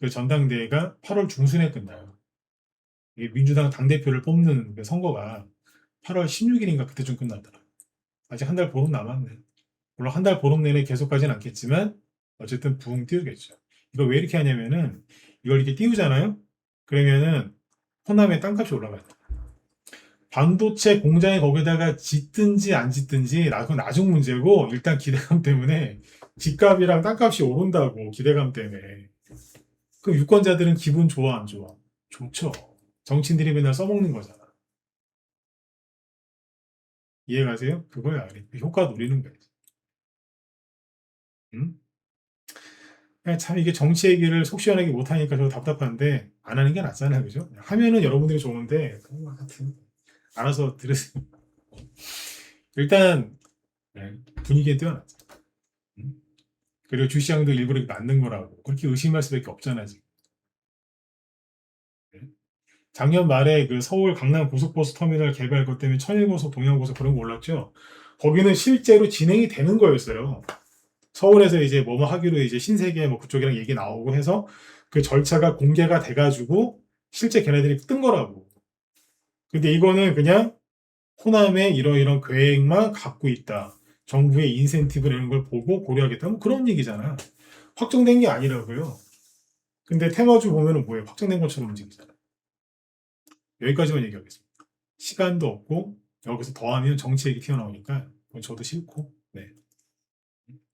그 전당대회가 8월 중순에 끝나요. 이게 민주당 당대표를 뽑는 그 선거가 8월 16일인가 그때쯤 끝나더라. 아직 한 달 보름 남았네. 물론 한 달 보름 내내 계속 가진 않겠지만 어쨌든 부흥 띄우겠죠. 이거 왜 이렇게 하냐면은 이걸 이렇게 띄우잖아요. 그러면은 호남의 땅값이 올라가요. 반도체 공장에 거기다가 짓든지 안 짓든지 그건 나중 문제고 일단 기대감 때문에 집값이랑 땅값이 오른다고 기대감 때문에. 그럼 유권자들은 기분 좋아 안 좋아? 좋죠. 정치인들이 맨날 써먹는 거잖아. 이해가세요? 그거야. 효과 노리는 거야. 응? 참 이게 정치 얘기를 속 시원하게 못하니까 저 답답한데 안 하는 게 낫잖아요. 그죠? 하면은 여러분들이 좋은데 하여튼 알아서 들으세요. 일단 네, 분위기에 뛰어났죠. 음? 그리고 주시장도 일부러 만든 거라고 그렇게 의심할 수밖에 없잖아 지금. 네. 작년 말에 그 서울 강남 고속버스 터미널 개발 것 때문에 천일고속, 동양고속 그런 거 올랐죠. 거기는 실제로 진행이 되는 거였어요. 서울에서 이제 뭐뭐 하기로 이제 신세계 뭐 그쪽이랑 얘기 나오고 해서 그 절차가 공개가 돼가지고 실제 걔네들이 뜬 거라고. 근데 이거는 그냥 호남의 이런 계획만 갖고 있다. 정부의 인센티브 이런 걸 보고 고려하겠다. 뭐 그런 얘기잖아. 확정된 게 아니라고요. 근데 테마주 보면은 뭐예요? 확정된 것처럼 움직이잖아. 여기까지만 얘기하겠습니다. 시간도 없고 여기서 더하면 정치 얘기 튀어나오니까 저도 싫고. 네.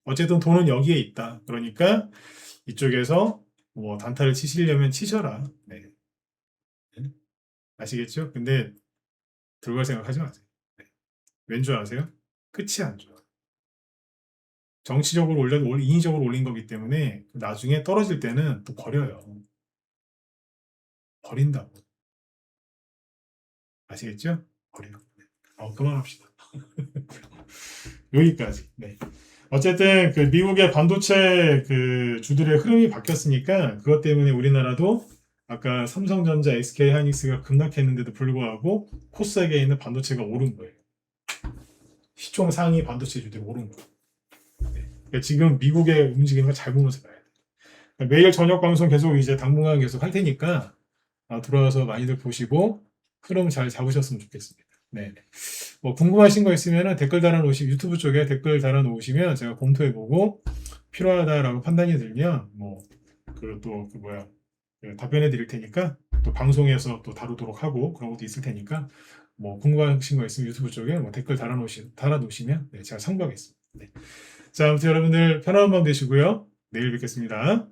어쨌든 돈은 여기에 있다. 그러니까 이쪽에서 뭐 단타를 치시려면 치셔라. 네. 네. 아시겠죠? 근데 들어갈 생각 하지 마세요. 네. 왠줄 아세요? 끝이 안 좋아. 정치적으로 올려도 인위적으로 올린 거기 때문에 나중에 떨어질 때는 또 버려요. 버린다고. 아시겠죠? 버려요. 그만합시다. 여기까지. 네. 어쨌든 그 미국의 반도체 그 주들의 흐름이 바뀌었으니까 그것 때문에 우리나라도 아까 삼성전자, SK 하이닉스가 급락했는데도 불구하고 코스닥에 있는 반도체가 오른 거예요. 시총 상위 반도체주들이 오른 거예요. 네. 그러니까 지금 미국의 움직이는 걸 잘 보면서 봐야 돼요. 그러니까 매일 저녁 방송 계속 이제 당분간 계속 할 테니까 들어와서 많이들 보시고 흐름 잘 잡으셨으면 좋겠습니다. 네. 뭐 궁금하신 거 있으면 댓글 달아놓으시면 유튜브 쪽에 댓글 달아놓으시면 제가 검토해보고 필요하다라고 판단이 들면 뭐그또그 뭐야 그 답변해 드릴 테니까 또 방송에서 또 다루도록 하고 그런 것도 있을 테니까 뭐 궁금하신 거 있으면 유튜브 쪽에 뭐 댓글 달아놓으시면 네, 제가 참고하겠습니다. 네. 자, 아무튼 여러분들 편안한 밤 되시고요. 내일 뵙겠습니다.